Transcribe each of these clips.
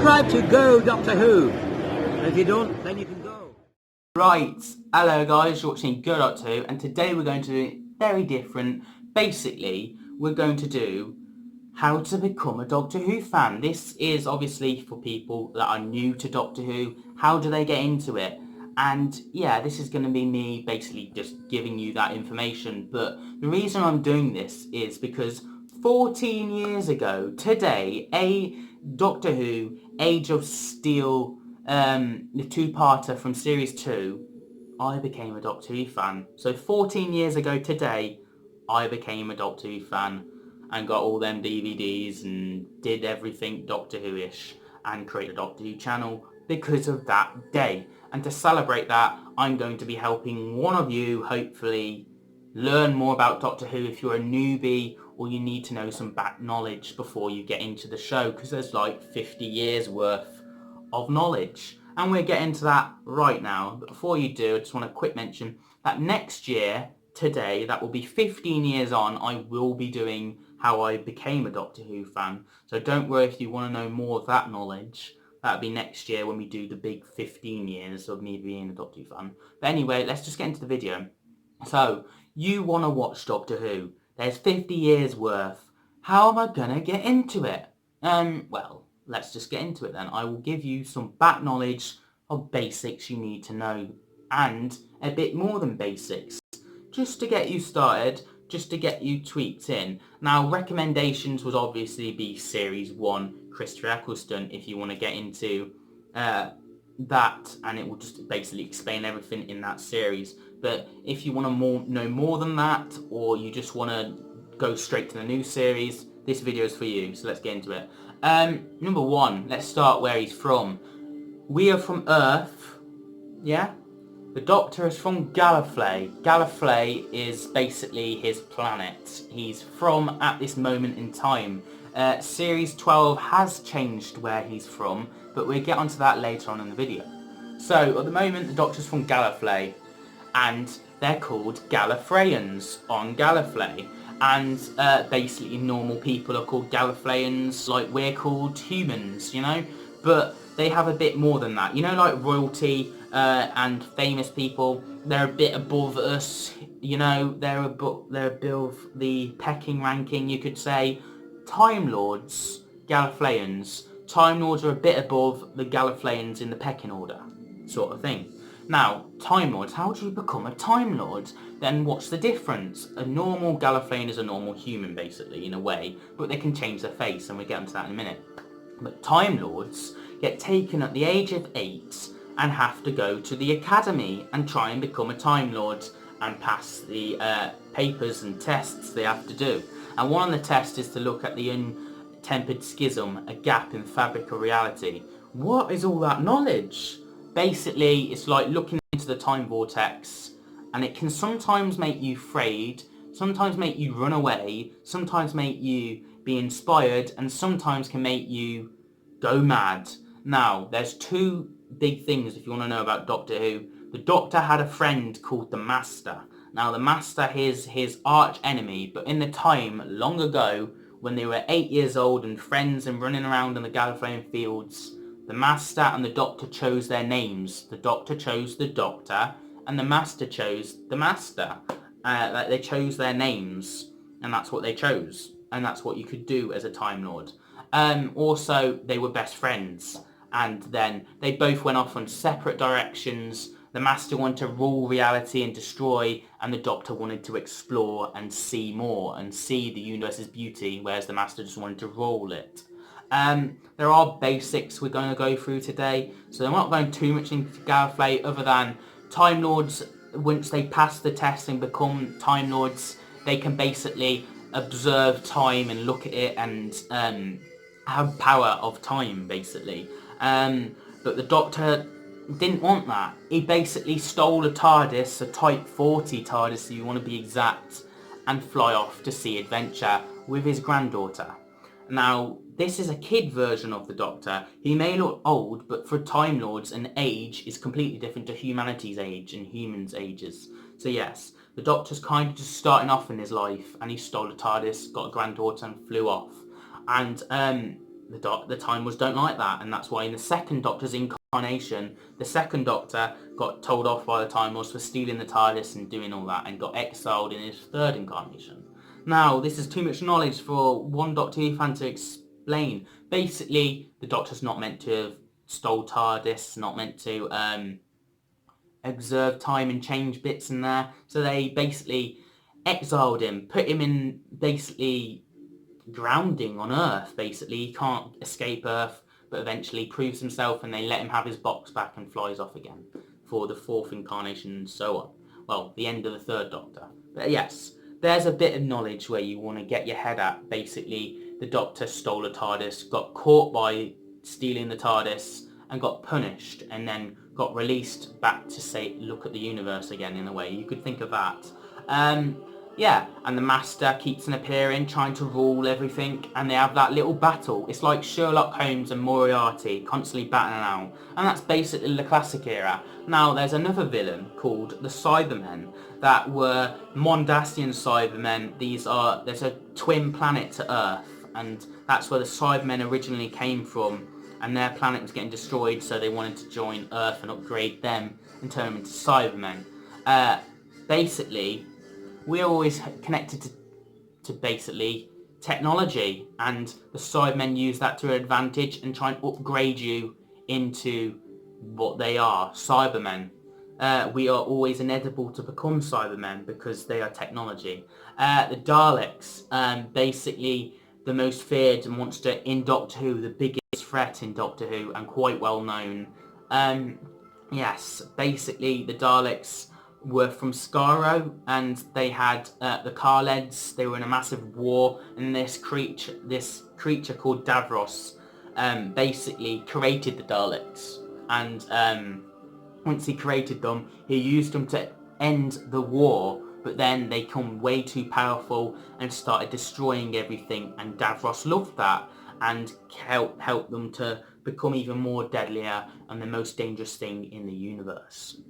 subscribe to Go Doctor Who. And if you don't, then you can go. Right, hello guys, you're watching Go Doctor Who, and today we're going to do it very different. Basically, we're going to do how to become a Doctor Who fan. This is obviously for people that are new to Doctor Who. How do they get into it? And yeah, this is going to be me basically just giving you that information. But the reason I'm doing this is because 14 years ago today, a Doctor Who Age of Steel, the two-parter from Series 2, I became a Doctor Who fan. So 14 years ago today, I became a Doctor Who fan and got all them DVDs and did everything Doctor Who-ish and created a Doctor Who channel because of that day. And to celebrate that, I'm going to be helping one of you, hopefully, learn more about Doctor Who if you're a newbie or you need to know some back knowledge before you get into the show, because there's like 50 years worth of knowledge. And we're getting to that right now. But before you do, I just want to quick mention that next year, today, that will be 15 years on, I will be doing how I became a Doctor Who fan. So don't worry if you want to know more of that knowledge. That'll be next year when we do the big 15 years of me being a Doctor Who fan. But anyway, let's just get into the video. So, you want to watch Doctor Who. There's 50 years worth. How am I going to get into it? Well, let's just get into it then. I will give you some back knowledge of basics you need to know. And a bit more than basics. Just to get you started, just to get you tweaked in. Now, recommendations would obviously be Series 1, Christopher Eccleston, if you want to get into that, and it will just basically explain everything in that series. But if you want to know more than that, or you just want to go straight to the new series, this video is for you, so let's get into it. Number one, let's start where he's from. We are from Earth, yeah? The Doctor is from Gallifrey. Gallifrey is basically his planet. He's from at this moment in time. Series 12 has changed where he's from, but we'll get onto that later on in the video. So, at the moment, the Doctor's from Gallifrey, and they're called Gallifreyans on Gallifrey. And basically, normal people are called Gallifreyans, like we're called humans, you know? But they have a bit more than that. You know, like royalty and famous people, they're a bit above us, you know? They're above the pecking ranking, you could say. Time Lords, Gallifreyans, Time Lords are a bit above the Gallifreyans in the pecking order, sort of thing. Now, Time Lords, how do you become a Time Lord? Then what's the difference? A normal Gallifreyan is a normal human, basically, in a way, but they can change their face, and we'll get into that in a minute. But Time Lords get taken at the age of 8 and have to go to the academy and try and become a Time Lord and pass the papers and tests they have to do. And one of the tests is to look at the untempered schism, a gap in the fabric of reality. What is all that knowledge? Basically, it's like looking into the time vortex, and it can sometimes make you afraid, sometimes make you run away, sometimes make you be inspired, and sometimes can make you go mad. Now, there's two big things if you want to know about Doctor Who. The Doctor had a friend called the Master. Now, the Master is his arch enemy, but in the time, long ago, when they were 8 years old and friends and running around in the Gallifreyan fields, the Master and the Doctor chose their names. The Doctor chose the Doctor, and the Master chose the Master. They chose their names, and that's what they chose. And that's what you could do as a Time Lord. Also, they were best friends. And then they both went off on separate directions. The Master wanted to rule reality and destroy, and the Doctor wanted to explore and see more and see the universe's beauty, whereas the Master just wanted to rule it. There are basics we're going to go through today, so I'm not going too much into Gallifrey other than Time Lords, once they pass the test and become Time Lords, they can basically observe time and look at it and have power of time, basically. But the Doctor didn't want that. He basically stole a TARDIS, a Type 40 TARDIS if you want to be exact, and fly off to see adventure with his granddaughter. Now, this is a kid version of the Doctor. He may look old, but for Time Lords, an age is completely different to humanity's age and humans' ages. So yes, the Doctor's kind of just starting off in his life, and he stole a TARDIS, got a granddaughter, and flew off. And the Time Lords don't like that, and that's why in the second Doctor's incarnation, the second Doctor got told off by the Time Lords for stealing the TARDIS and doing all that, and got exiled in his third incarnation. Now, this is too much knowledge for one Doctor Who fan to explain. Basically, the Doctor's not meant to have stole TARDIS, not meant to observe time and change bits in there. So they basically exiled him, put him in basically grounding on Earth, basically. He can't escape Earth, but eventually proves himself, and they let him have his box back and flies off again for the fourth incarnation and so on. Well, the end of the third Doctor. But yes, there's a bit of knowledge where you want to get your head at. Basically, the Doctor stole a TARDIS, got caught by stealing the TARDIS, and got punished, and then got released back to say, look at the universe again, in a way. You could think of that. Yeah, and the Master keeps on appearing, trying to rule everything, and they have that little battle. It's like Sherlock Holmes and Moriarty constantly battling out, and that's basically the classic era. Now, there's another villain called the Cybermen that were Mondasian Cybermen. There's a twin planet to Earth, and that's where the Cybermen originally came from, and their planet was getting destroyed, so they wanted to join Earth and upgrade them and turn them into Cybermen. Basically, we're always connected to basically technology, and the Cybermen use that to their advantage and try and upgrade you into what they are, Cybermen. We are always inedible to become Cybermen because they are technology. The Daleks, basically the most feared monster in Doctor Who, the biggest threat in Doctor Who, and quite well known. Yes, basically the Daleks were from Skaro, and they had the Kaleds. They were in a massive war, and this creature called Davros basically created the Daleks, and once he created them, he used them to end the war, but then they become way too powerful and started destroying everything, and Davros loved that and helped them to become even more deadlier and the most dangerous thing in the universe.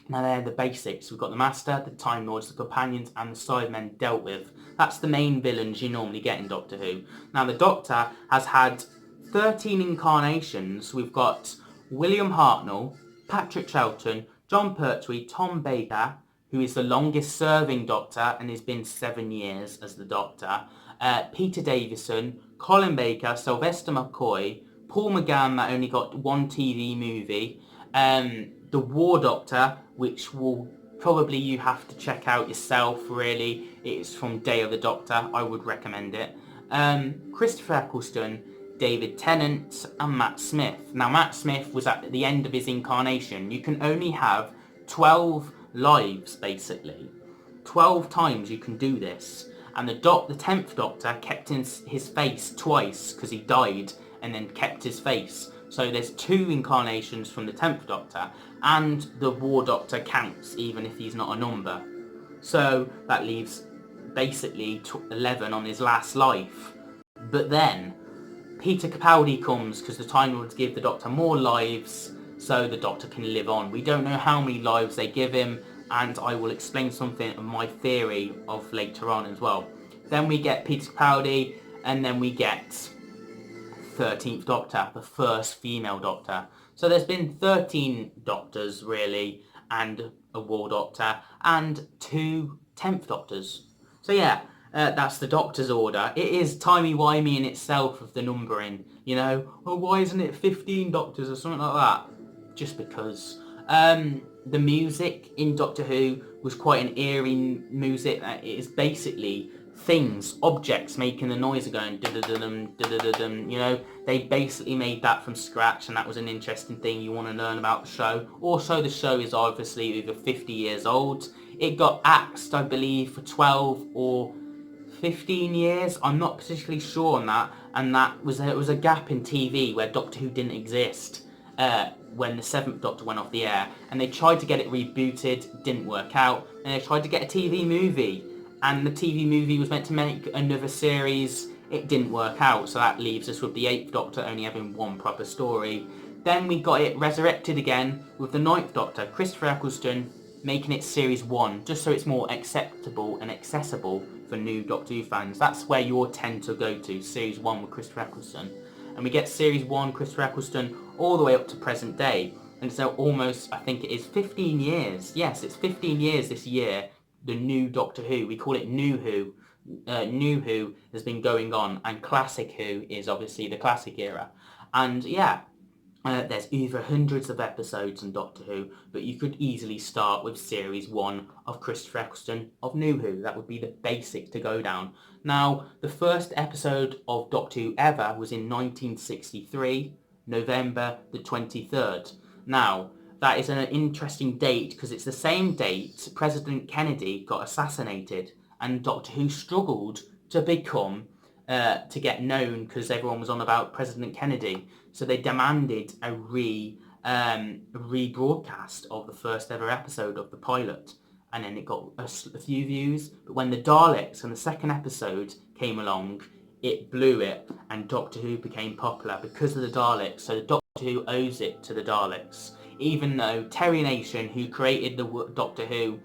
Now they're the basics. We've got the Master, the Time Lords, the Companions, and the Cybermen dealt with. That's the main villains you normally get in Doctor Who. Now the Doctor has had 13 incarnations. We've got William Hartnell, Patrick Troughton, John Pertwee, Tom Baker, who is the longest serving Doctor and has been 7 years as the Doctor, Peter Davison, Colin Baker, Sylvester McCoy, Paul McGann, that only got one TV movie, the War Doctor, which will probably you have to check out yourself, really. It's from Day of the Doctor. I would recommend it. Christopher Eccleston, David Tennant, and Matt Smith. Now, Matt Smith was at the end of his incarnation. You can only have 12 lives, basically. 12 times you can do this. And the 10th Doctor kept his face twice because he died, and then kept his face. So there's 2 incarnations from the 10th Doctor, and the War Doctor counts even if he's not a number. So that leaves basically 11 on his last life. But then Peter Capaldi comes because the Time Lords give the Doctor more lives so the Doctor can live on. We don't know how many lives they give him, and I will explain something of my theory of later on as well. Then we get Peter Capaldi, and then we get 13th Doctor, the first female Doctor. So there's been 13 Doctors, really, and a War Doctor, and 2 10th Doctors. So yeah, that's the Doctor's order. It is timey-wimey in itself of the numbering, you know. Oh, why isn't it 15 Doctors or something like that? Just because. The music in Doctor Who was quite an eerie music. It is basically things, objects making the noise of going da-da-da-dum, da-da-da-dum, you know. They basically made that from scratch, and that was an interesting thing you want to learn about the show. Also, the show is obviously over 50 years old. It got axed, I believe, for 12 or 15 years. I'm not particularly sure on that, and it was a gap in TV where Doctor Who didn't exist when the 7th Doctor went off the air, and they tried to get it rebooted, didn't work out, and they tried to get a TV movie, and the TV movie was meant to make another series. It didn't work out, so that leaves us with the 8th Doctor only having one proper story. Then we got it resurrected again with the 9th Doctor, Christopher Eccleston, making it Series 1, just so it's more acceptable and accessible for new Doctor Who fans. That's where you'll tend to go to, Series 1 with Christopher Eccleston. And we get series 1, Christopher Eccleston, all the way up to present day. And so almost, I think it is 15 years. Yes, it's 15 years this year, the new Doctor Who. We call it New Who. New Who has been going on, and Classic Who is obviously the classic era. And yeah, there's either hundreds of episodes in Doctor Who, but you could easily start with series 1 of Christopher Eccleston of New Who. That would be the basic to go down. Now, the first episode of Doctor Who ever was in 1963, November the 23rd. Now, that is an interesting date because it's the same date President Kennedy got assassinated, and Doctor Who struggled to become to get known because everyone was on about President Kennedy. So they demanded a rebroadcast of the first ever episode of the pilot, and then it got a few views. But when the Daleks and the second episode came along, it blew it, and Doctor Who became popular because of the Daleks. So Doctor Who owes it to the Daleks, even though Terry Nation, who created the Doctor Who,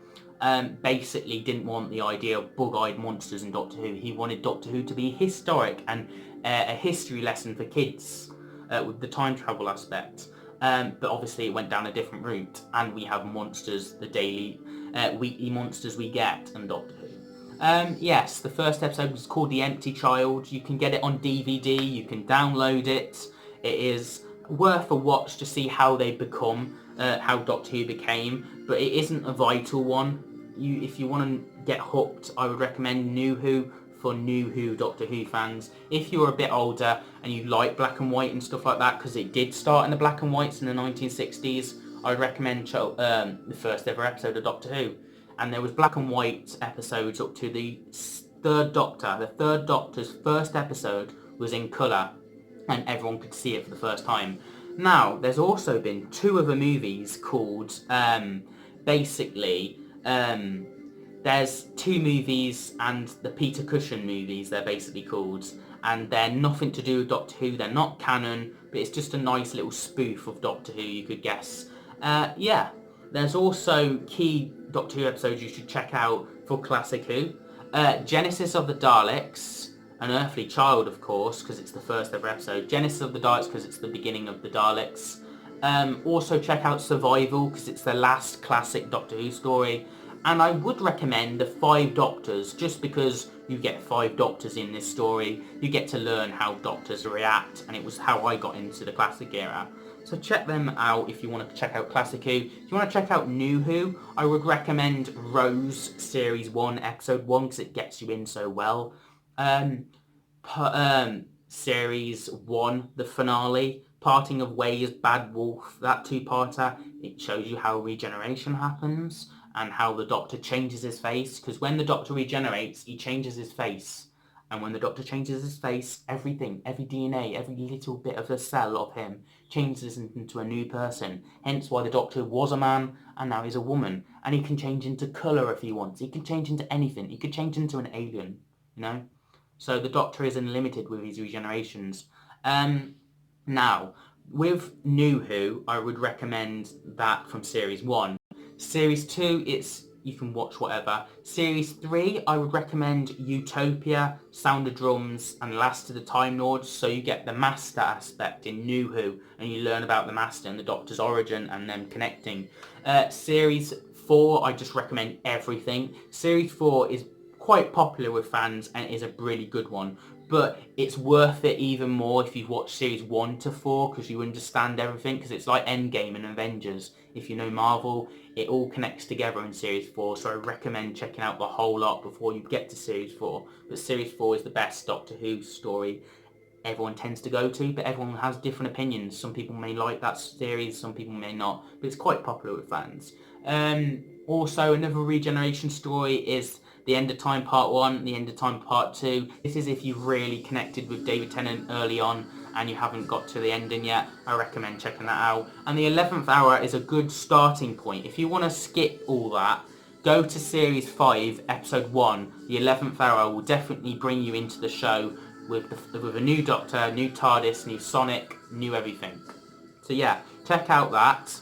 basically didn't want the idea of bug-eyed monsters in Doctor Who. He wanted Doctor Who to be historic and a history lesson for kids with the time travel aspect. But obviously it went down a different route, and we have monsters, the daily, weekly monsters we get in Doctor Who. Yes, the first episode was called The Empty Child. You can get it on DVD, you can download it. It is worth a watch to see how they become, how Doctor Who became, but it isn't a vital one. If you want to get hooked, I would recommend New Who for New Who Doctor Who fans. If you're a bit older and you like black and white and stuff like that, because it did start in the black and whites in the 1960s, I would recommend the first ever episode of Doctor Who. And there was black and white episodes up to the Third Doctor. The Third Doctor's first episode was in colour, and everyone could see it for the first time. Now, there's also been 2 other movies called, there's 2 movies and the Peter Cushing movies, they're basically called, and they're nothing to do with Doctor Who, they're not canon, but it's just a nice little spoof of Doctor Who, you could guess. Yeah, there's also key Doctor Who episodes you should check out for Classic Who. Genesis of the Daleks, An Earthly Child, of course, because it's the first ever episode. Genesis of the Daleks, because it's the beginning of the Daleks. Also check out Survival, because it's the last classic Doctor Who story. And I would recommend the 5 Doctors, just because you get 5 Doctors in this story. You get to learn how Doctors react, and it was how I got into the classic era. So check them out if you want to check out Classic Who. If you want to check out New Who, I would recommend Rose Series 1, Episode 1, because it gets you in so well. Series 1, the finale, Parting of Ways, Bad Wolf, that 2-parter, it shows you how regeneration happens and how the Doctor changes his face, because when the Doctor regenerates, he changes his face. And when the Doctor changes his face, everything, every DNA, every little bit of a cell of him changes into a new person. Hence why the Doctor was a man and now he's a woman. And he can change into colour if he wants. He can change into anything. He could change into an alien, you know? So the Doctor is unlimited with his regenerations. Now, with New Who, I would recommend that from Series 1. Series 2, you can watch whatever. Series 3, I would recommend Utopia, Sound of Drums, and Last of the Time Lords, so you get the Master aspect in New Who, and you learn about the Master and the Doctor's origin and them connecting. Series 4, I just recommend everything. Series 4 is quite popular with fans and is a really good one, but it's worth it even more if you've watched Series 1 to 4, because you understand everything, because it's like Endgame and Avengers. If you know Marvel, it all connects together in Series 4, so I recommend checking out the whole lot before you get to Series 4. But Series 4 is the best Doctor Who story everyone tends to go to, but everyone has different opinions. Some people may like that series, some people may not, but it's quite popular with fans. Also, another regeneration story is The End of Time Part 1, The End of Time Part 2. This is if you've really connected with David Tennant early on and you haven't got to the ending yet. I recommend checking that out. And The 11th Hour is a good starting point. If you want to skip all that, go to Series 5, Episode 1. The 11th Hour will definitely bring you into the show with a new Doctor, new TARDIS, new Sonic, new everything. So yeah, check out that.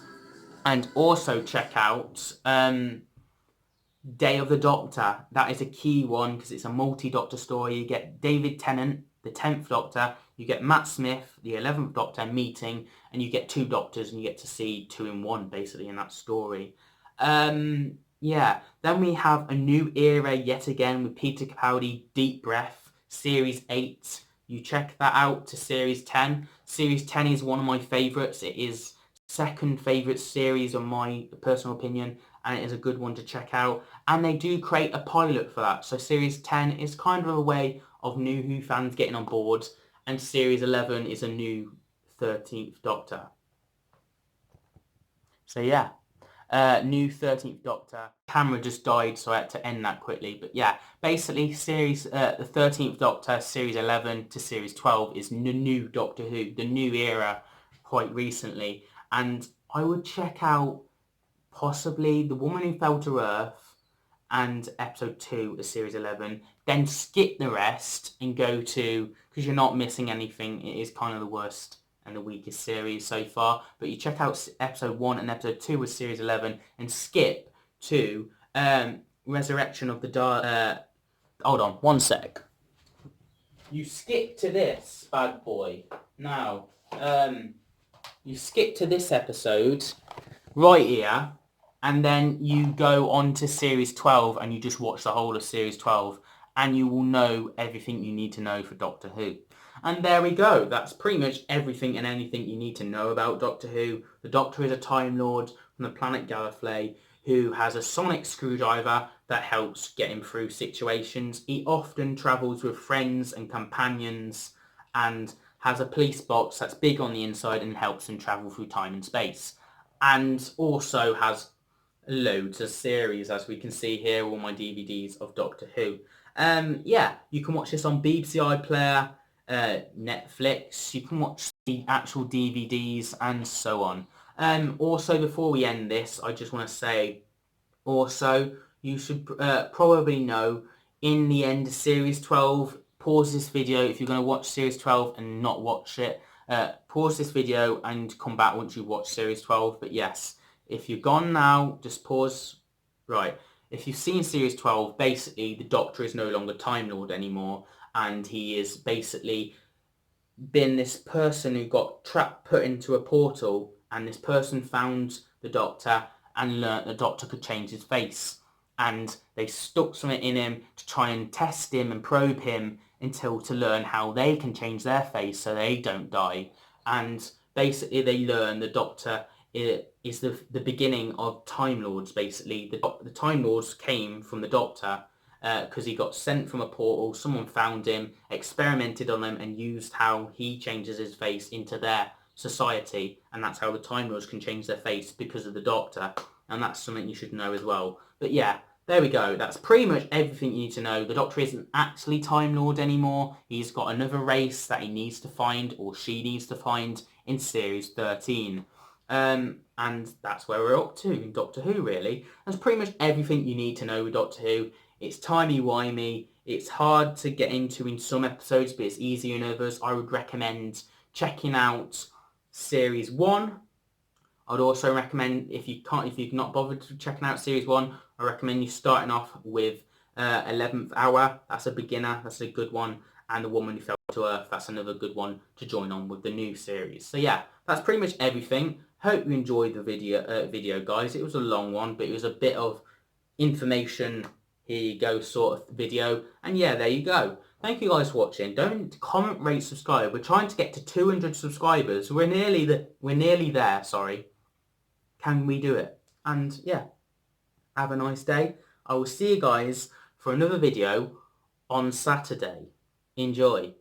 And also check out Day of the Doctor. That is a key one because it's a multi-Doctor story. You get David Tennant the 10th Doctor, you get Matt Smith, the 11th Doctor, meeting, and you get two Doctors, and you get to see two in one, basically, in that story. Yeah, then we have a new era yet again with Peter Capaldi, Deep Breath, Series 8. You check that out to Series 10. Series 10 is one of my favourites. It is second favourite series in my personal opinion, and it is a good one to check out. And they do create a pilot for that. So Series 10 is kind of a way of new Who fans getting on board, and Series 11 is a new 13th Doctor. So yeah. New 13th Doctor. Camera just died, so I had to end that quickly. But yeah, basically, the 13th Doctor, Series 11 to Series 12 is the new Doctor Who, the new era, quite recently. And I would check out possibly The Woman Who Fell to Earth and Episode 2 of Series 11. Then skip the rest and go to, because you're not missing anything, it is kind of the worst and the weakest series so far, but you check out episode 1 and episode 2 of series 11 and skip to Resurrection of the hold on, one sec. You skip to this bad boy. Now, you skip to this episode right here, and then you go on to series 12 and you just watch the whole of series 12, and you will know everything you need to know for Doctor Who. And there we go. That's pretty much everything and anything you need to know about Doctor Who. The Doctor is a Time Lord from the planet Gallifrey who has a sonic screwdriver that helps get him through situations. He often travels with friends and companions and has a police box that's big on the inside and helps him travel through time and space. And also has loads of series, as we can see here, all my DVDs of Doctor Who. Yeah, you can watch this on BBC iPlayer, Netflix, you can watch the actual DVDs and so on. Also, before we end this, I just want to say, also, you should probably know, in the end of Series 12, pause this video if you're going to watch Series 12 and not watch it. Pause this video and come back once you've watched Series 12, but yes, if you're gone now, just pause. Right, if you've seen Series 12, basically the Doctor is no longer Time Lord anymore, and he is basically been this person who got put into a portal, and this person found the Doctor and learnt the Doctor could change his face, and they stuck something in him to try and test him and probe him until to learn how they can change their face so they don't die. And basically they learn the Doctor is the beginning of Time Lords. Basically the Time Lords came from the Doctor because he got sent from a portal, someone found him, experimented on him, and used how he changes his face into their society, and that's how the Time Lords can change their face, because of the Doctor, and that's something you should know as well. But yeah, there we go. That's pretty much everything you need to know. The Doctor isn't actually Time Lord anymore. He's got another race that he needs to find, or she needs to find, in Series 13. And that's where we're up to in Doctor Who, really. That's pretty much everything you need to know with Doctor Who. It's timey-wimey. It's hard to get into in some episodes, but it's easier in others. I would recommend checking out Series 1. I'd also recommend, if you've not bothered to checking out Series 1, I recommend you starting off with 11th Hour. That's a beginner. That's a good one. And The Woman Who Fell to Earth. That's another good one to join on with the new series. So yeah, that's pretty much everything. Hope you enjoyed the video, guys. It was a long one, but it was a bit of information, here you go sort of video. And yeah, there you go. Thank you guys for watching. Don't comment, rate, subscribe. We're trying to get to 200 subscribers. We're nearly there, sorry. Can we do it? And yeah, have a nice day. I will see you guys for another video on Saturday. Enjoy.